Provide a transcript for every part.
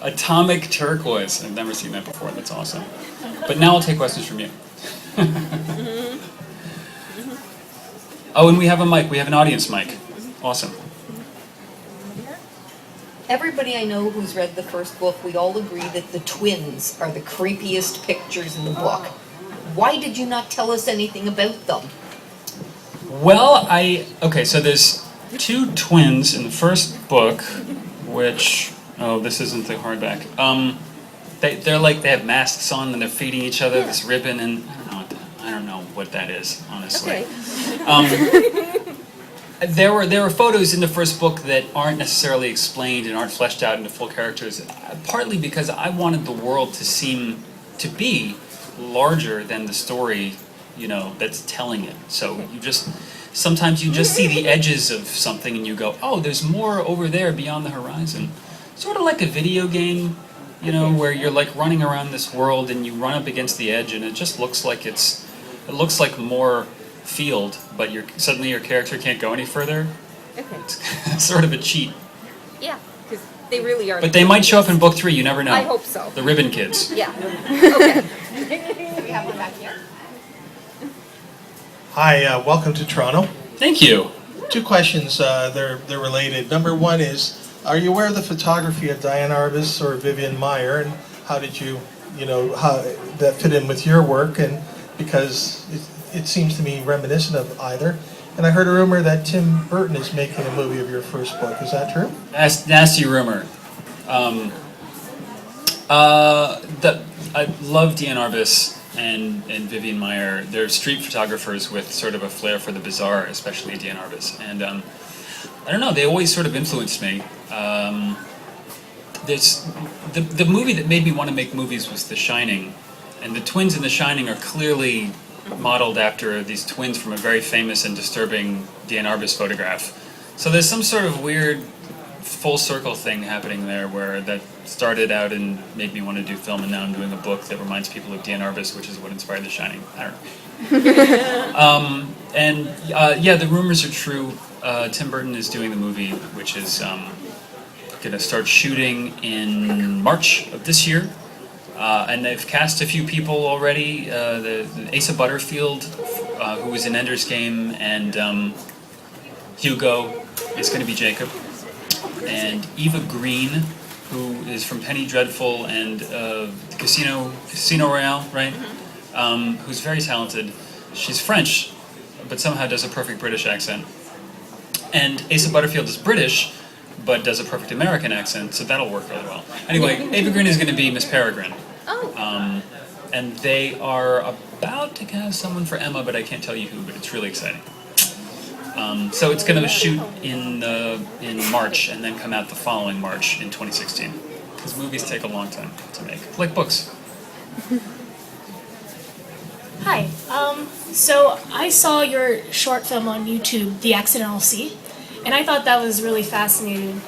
Atomic turquoise. I've never seen that before. That's awesome. But now I'll take questions from you. Oh, and we have a mic. We have an audience mic. Awesome. Everybody I know who's read the first book, we all agree that the twins are the creepiest pictures in the book. Why did you not tell us anything about them? Well, okay, so there's two twins in the first book, which, oh, this isn't the hardback. They're like, they have masks on and they're feeding each other this ribbon, and I don't know what that is, honestly. Okay. There were photos in the first book that aren't necessarily explained and aren't fleshed out into full characters, partly because I wanted the world to seem to be larger than the story, that's telling it. So sometimes you just see the edges of something and you go, oh, there's more over there beyond the horizon. Sort of like a video game, where you're like running around this world and you run up against the edge and it just looks like it looks like more field, but suddenly your character can't go any further. Okay. It's sort of a cheat. Yeah, because they really are. But they might show up in book 3, you never know. I hope so. The Ribbon Kids. Yeah. Okay. We have one back here. Hi, welcome to Toronto. Thank you. 2 questions, they're related. Number 1 is, are you aware of the photography of Diane Arbus or Vivian Maier, and how did how that fit in with your work? And because it seems to me reminiscent of either. And I heard a rumor that Tim Burton is making a movie of your first book. Is that true? Nasty rumor. I love Diane Arbus and Vivian Maier. They're street photographers with sort of a flair for the bizarre, especially Diane Arbus. And I don't know, they always sort of influenced me. The movie that made me want to make movies was The Shining. And the twins in The Shining are clearly modeled after these twins from a very famous and disturbing Diane Arbus photograph. So there's some sort of weird full circle thing happening there where that started out and made me want to do film, and now I'm doing a book that reminds people of Diane Arbus, which is what inspired The Shining. I don't know. Yeah, the rumors are true. Tim Burton is doing the movie, which is going to start shooting in March of this year. And they've cast a few people already. The Asa Butterfield, who was in Ender's Game, and Hugo is going to be Jacob. And Eva Green, who is from Penny Dreadful and Casino Royale, right? Who's very talented. She's French, but somehow does a perfect British accent. And Asa Butterfield is British, but does a perfect American accent, so that'll work really well. Anyway, Eva Green is going to be Miss Peregrine. Oh. And they are about to cast someone for Emma, but I can't tell you who, but it's really exciting. So it's going to shoot in March and then come out the following March in 2016. Because movies take a long time to make, like books. Hi. So I saw your short film on YouTube, The Accidental Sea, and I thought that was really fascinating,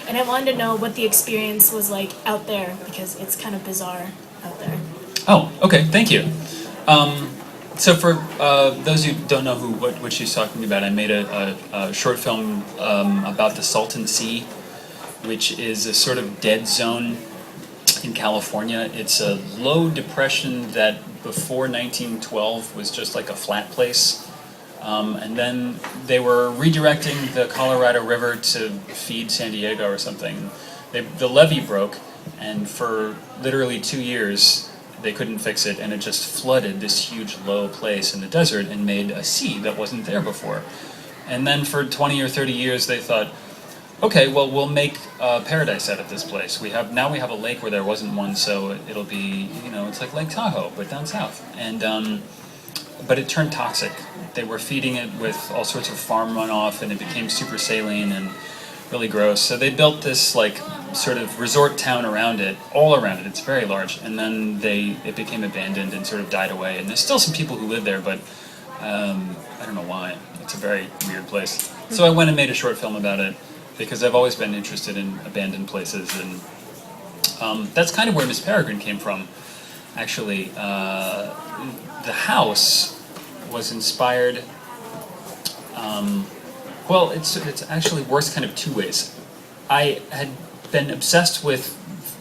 and I wanted to know what the experience was like out there, because it's kind of bizarre out there. Oh, okay, thank you. So for those who don't know what she's talking about, I made a short film about the Salton Sea, which is a sort of dead zone in California. It's a low depression that before 1912 was just like a flat place. And then they were redirecting the Colorado River to feed San Diego or something. The levee broke, and for literally 2 years they couldn't fix it, and it just flooded this huge low place in the desert and made a sea that wasn't there before. And then for 20 or 30 years they thought, okay, well, we'll make paradise out of this place. Now we have a lake where there wasn't one, so it'll be, it's like Lake Tahoe, but down south. And but it turned toxic. They were feeding it with all sorts of farm runoff, and it became super saline and really gross. So they built this like sort of resort town all around it. It's very large, and then it became abandoned and sort of died away. And there's still some people who live there, but I don't know why. It's a very weird place. So I went and made a short film about it because I've always been interested in abandoned places, and that's kind of where Miss Peregrine came from. Actually, the house was inspired. Well, it's actually worse kind of 2 ways. I had been obsessed with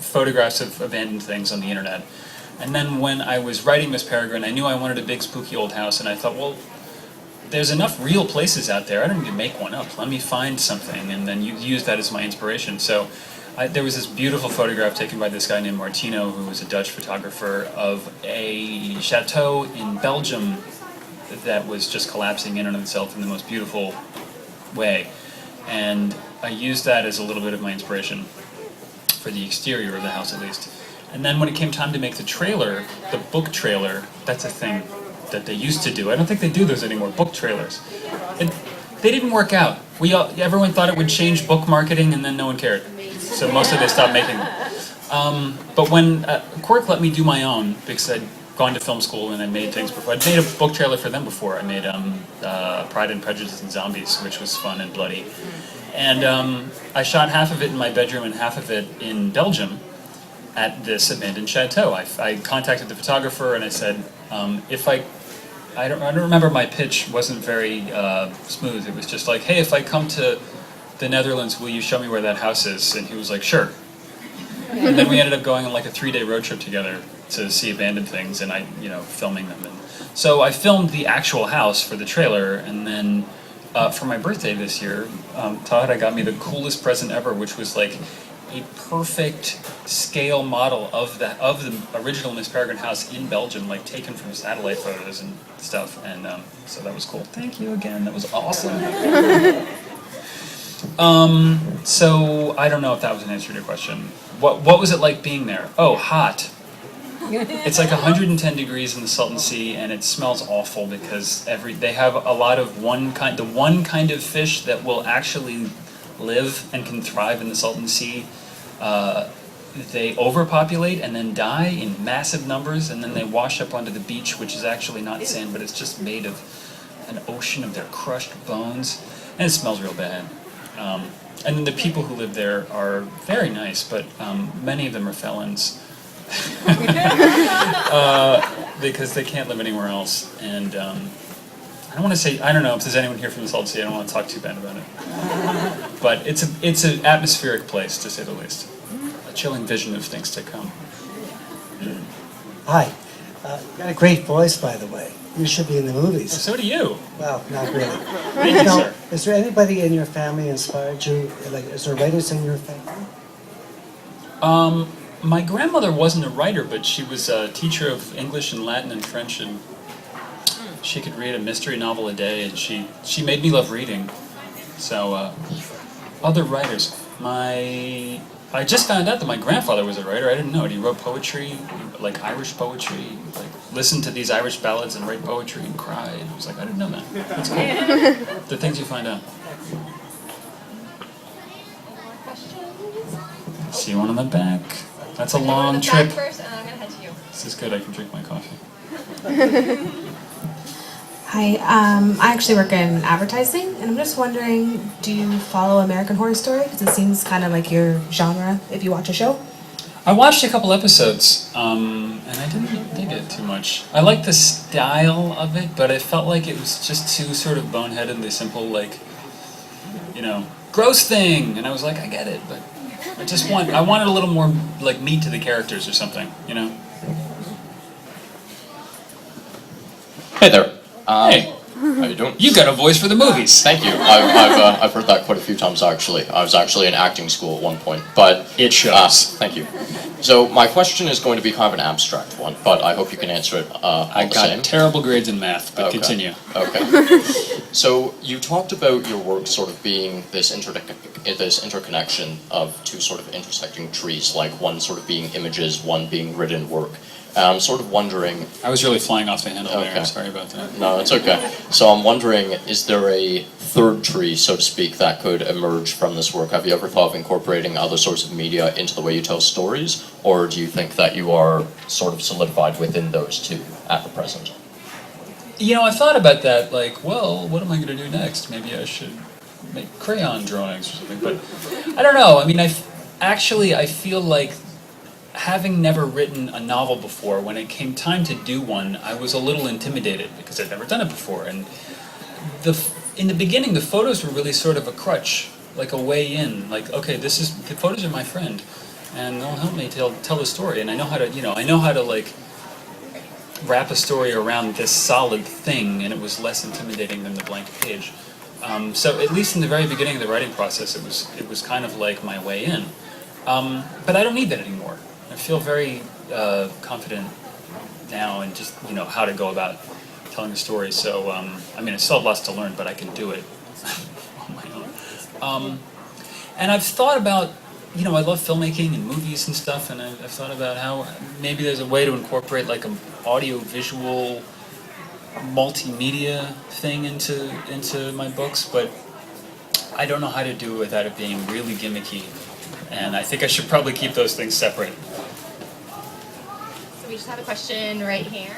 photographs of abandoned things on the internet. And then when I was writing Miss Peregrine, I knew I wanted a big spooky old house, and I thought, well, there's enough real places out there, I don't need to make one up. Let me find something, and then use that as my inspiration. So there was this beautiful photograph taken by this guy named Martino, who was a Dutch photographer, of a chateau in Belgium that was just collapsing in and of itself in the most beautiful way. And I used that as a little bit of my inspiration for the exterior of the house, at least. And then when it came time to make the trailer, the book trailer, that's a thing that they used to do. I don't think they do those anymore, book trailers. And they didn't work out. Everyone thought it would change book marketing, and then no one cared. So mostly they stopped making them. But when Quirk let me do my own, because I'd gone to film school and I made things before. I'd made a book trailer for them before. I made Pride and Prejudice and Zombies, which was fun and bloody. And I shot half of it in my bedroom and half of it in Belgium at this abandoned chateau. I contacted the photographer and I said, I don't remember, my pitch wasn't very smooth. It was just like, hey, if I come to the Netherlands, will you show me where that house is? And he was like, sure. And then we ended up going on like a 3-day road trip together to see abandoned things, and filming them. And so I filmed the actual house for the trailer, and then for my birthday this year, Todd got me the coolest present ever, which was like a perfect scale model of the original Miss Peregrine house in Belgium, like taken from satellite photos and stuff. And so that was cool. Thank you again. That was awesome. So I don't know if that was an answer to your question. What was it like being there? Oh, hot. It's like 110 degrees in the Salton Sea, and it smells awful because they have a lot of the one kind of fish that will actually live and can thrive in the Salton Sea. They overpopulate and then die in massive numbers, and then they wash up onto the beach, which is actually not sand, but it's just made of an ocean of their crushed bones, and it smells real bad. And then the people who live there are very nice, but many of them are felons. Because they can't live anywhere else. And I don't want to say, I don't know if there's anyone here from the Salton Sea, I don't want to talk too bad about it. But it's an atmospheric place, to say the least. A chilling vision of things to come. Hi. You got a great voice, by the way. You should be in the movies. So do you. Well, not really. Thank you, sir. Is there anybody in your family inspired you? Like, is there writers in your family? My grandmother wasn't a writer, but she was a teacher of English and Latin and French, and she could read a mystery novel a day, and she made me love reading. So, other writers. I just found out that my grandfather was a writer. I didn't know it. He wrote poetry, like Irish poetry, like listened to these Irish ballads and write poetry and cry. And I was like, I didn't know that. That's cool. The things you find out. See one in the back. That's a long trip. First, and I'm gonna head to you. This is good. I can drink my coffee. Hi, I actually work in advertising, and I'm just wondering, do you follow American Horror Story? Because it seems kind of like your genre if you watch a show. I watched a couple episodes, and I didn't dig it too much. I liked the style of it, but I felt like it was just too sort of boneheadedly simple, like, gross thing, and I was like, I get it, but I wanted a little more, like, meat to the characters or something, Hey there. Hey, How you doing? you got a voice for the movies. Thank you. I've heard that quite a few times actually. I was actually in acting school at one point, but It shows. thank you. So my question is going to be kind of an abstract one, but I hope you can answer it. I the got same. terrible grades in math, but Okay. continue. Okay. So you talked about your work sort of being this interconnection of two sort of intersecting trees, like one sort of being images, one being written work. I'm sort of wondering. I was really flying off the handle there. Okay. I'm sorry about that. No, it's okay. So I'm wondering, is there a third tree, so to speak, that could emerge from this work? Have you ever thought of incorporating other sorts of media into the way you tell stories? Or do you think that you are sort of solidified within those two at the present? I thought about that, like, well, what am I going to do next? Maybe I should make crayon drawings or something, but I don't know. I mean, I feel like having never written a novel before, when it came time to do one, I was a little intimidated because I'd never done it before. And in the beginning, the photos were really sort of a crutch. like a way in. Like, okay, the photos are my friend, and they'll help me tell the story. And I know how to like wrap a story around this solid thing, and it was less intimidating than the blank page. So at least in the very beginning of the writing process, it was kind of like my way in. But I don't need that anymore. I feel very confident now in just how to go about telling a story. So I mean, I still have lots to learn, but I can do it on my own. And I've thought about, I love filmmaking and movies and stuff, and I've thought about how maybe there's a way to incorporate like an audio-visual multimedia thing into my books, but I don't know how to do it without it being really gimmicky, and I think I should probably keep those things separate. So we just have a question right here.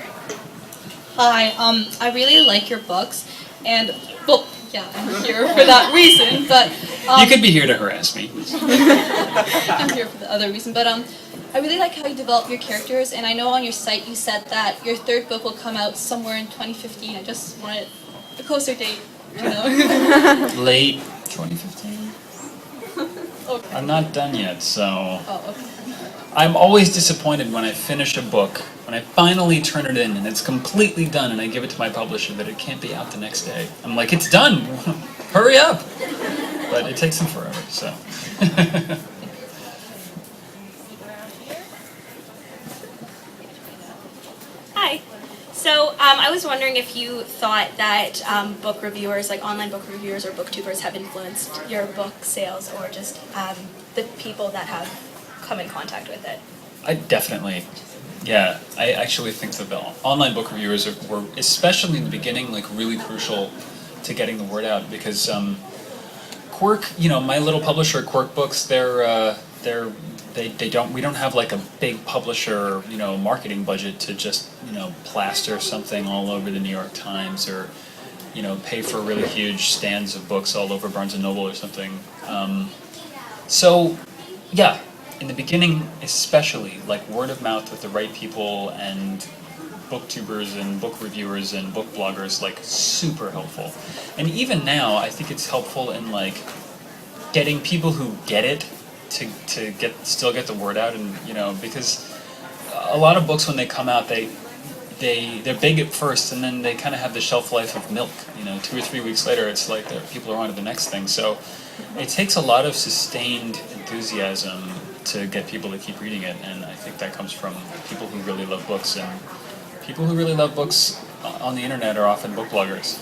Hi, I really like your books, and well, yeah, I'm here for that reason, but You could be here to harass me. I'm here for the other reason, but I really like how you develop your characters, and I know on your site you said that your third book will come out somewhere in 2015. I just wanted a closer date, Late 2015? Okay. I'm not done yet, so... Oh, okay. I'm always disappointed when I finish a book, when I finally turn it in and it's completely done and I give it to my publisher that it can't be out the next day. I'm like, it's done! Hurry up! But it takes them forever, so... Hi. So I was wondering if you thought that book reviewers, like online book reviewers or booktubers, have influenced your book sales, or just the people that have come in contact with it. I definitely, yeah. I actually think that the online book reviewers were, especially in the beginning, like really crucial to getting the word out, because Quirk, my little publisher, Quirk Books, we don't have like a big publisher, marketing budget to just, plaster something all over the New York Times, or, pay for really huge stands of books all over Barnes & Noble or something. So, yeah, in the beginning especially, like word of mouth with the right people and booktubers and book reviewers and book bloggers, like super helpful. And even now, I think it's helpful in like getting people who get it to still get the word out, and because a lot of books when they come out, they're big at first, and then they kind of have the shelf life of milk. 2 or 3 weeks later, it's like people are on to the next thing. So it takes a lot of sustained enthusiasm to get people to keep reading it, and I think that comes from people who really love books, and people who really love books on the internet are often book bloggers.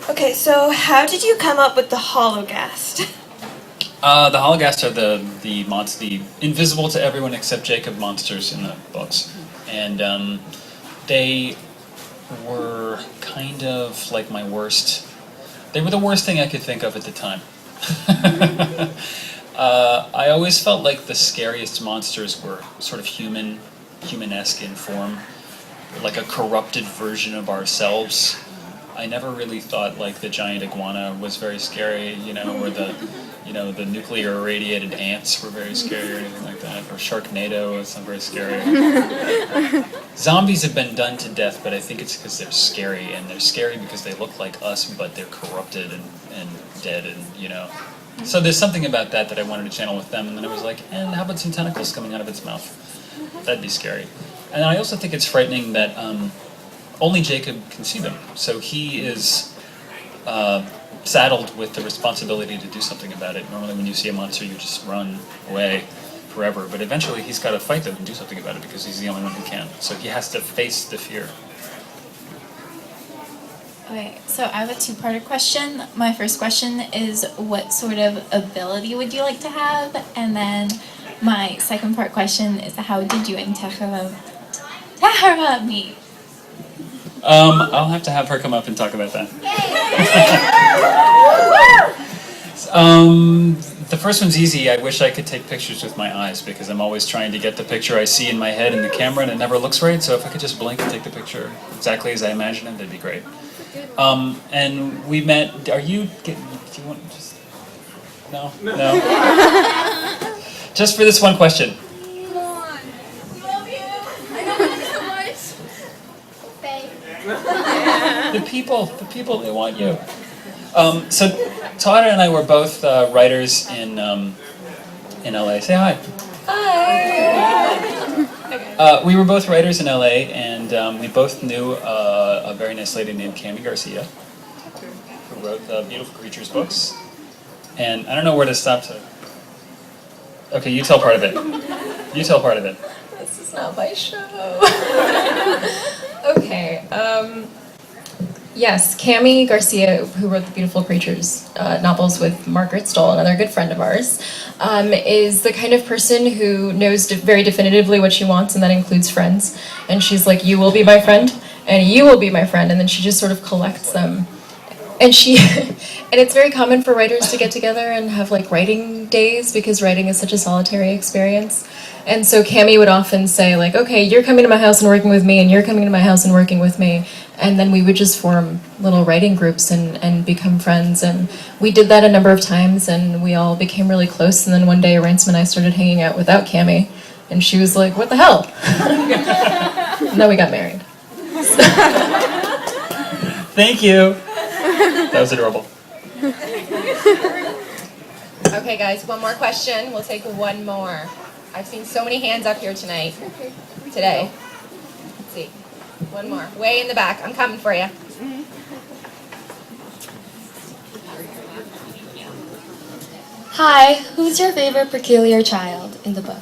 Okay, so how did you come up with the Hologast? The Hologast are the invisible to everyone except Jacob monsters in the books, and they were kind of like my worst. They were the worst thing I could think of at the time. I always felt like the scariest monsters were sort of humanesque in form, like a corrupted version of ourselves. I never really thought like the giant iguana was very scary, or the nuclear irradiated ants were very scary or anything like that, or Sharknado was not very scary. Zombies have been done to death, but I think it's because they're scary, and they're scary because they look like us, but they're corrupted and dead, and So there's something about that I wanted to channel with them, and then I was like, and how about some tentacles coming out of its mouth? That'd be scary. And I also think it's frightening that only Jacob can see them, so he is saddled with the responsibility to do something about it. Normally when you see a monster, you just run away forever, but eventually he's got to fight them and do something about it because he's the only one who can. So he has to face the fear. Okay, so I have a two-parter question. My first question is, what sort of ability would you like to have? And then my second part question is, how did you and Tahara meet? I'll have to have her come up and talk about that. The first one's easy. I wish I could take pictures with my eyes, because I'm always trying to get the picture I see in my head in the camera, and it never looks right. So if I could just blink and take the picture exactly as I imagine it, that'd be great. And we met. Do you want just? No. Just for this one question. Come on. We love you. I love you so much. The people, they want you. So Todd and I were both writers in LA. Say hi. Hi. We were both writers in LA, and we both knew a very nice lady named Cami Garcia, who wrote the Beautiful Creatures books. And I don't know where to stop to. Okay, you tell part of it. You tell part of it. This is not my show. Okay. Yes, Cami Garcia, who wrote the Beautiful Creatures novels with Margaret Stoll, another good friend of ours, is the kind of person who knows very definitively what she wants, and that includes friends. And she's like, you will be my friend, and you will be my friend, and then she just sort of collects them. And and it's very common for writers to get together and have like writing days, because writing is such a solitary experience. And so Cami would often say like, okay, you're coming to my house and working with me, and you're coming to my house and working with me. And then we would just form little writing groups and become friends. And we did that a number of times, and we all became really close. And then one day Ransom and I started hanging out without Cami, and she was like, what the hell? And then we got married. Thank you. That was adorable. Okay, guys, one more question. We'll take one more. I've seen so many hands up here tonight. Today. Let's see. One more. Way in the back. I'm coming for you. Hi, who's your favorite peculiar child in the book?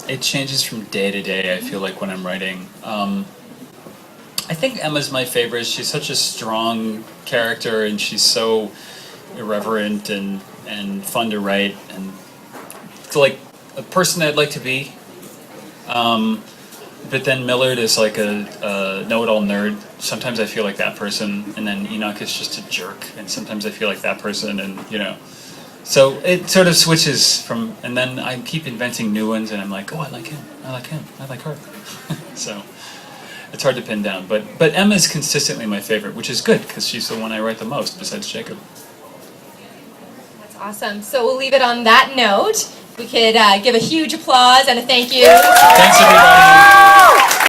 It changes from day to day, I feel like, when I'm writing. I think Emma's my favorite. She's such a strong character, and she's so irreverent and fun to write, and like a person I'd like to be. But then Millard is like a know-it-all nerd. Sometimes I feel like that person, and then Enoch is just a jerk, and sometimes I feel like that person, and you know. So it sort of switches from, and then I keep inventing new ones, and I'm like, oh, I like him, I like him, I like her. So it's hard to pin down, but Emma's consistently my favorite, which is good, because she's the one I write the most, besides Jacob. That's awesome. So we'll leave it on that note. We could give a huge applause and a thank you. Thanks, everybody.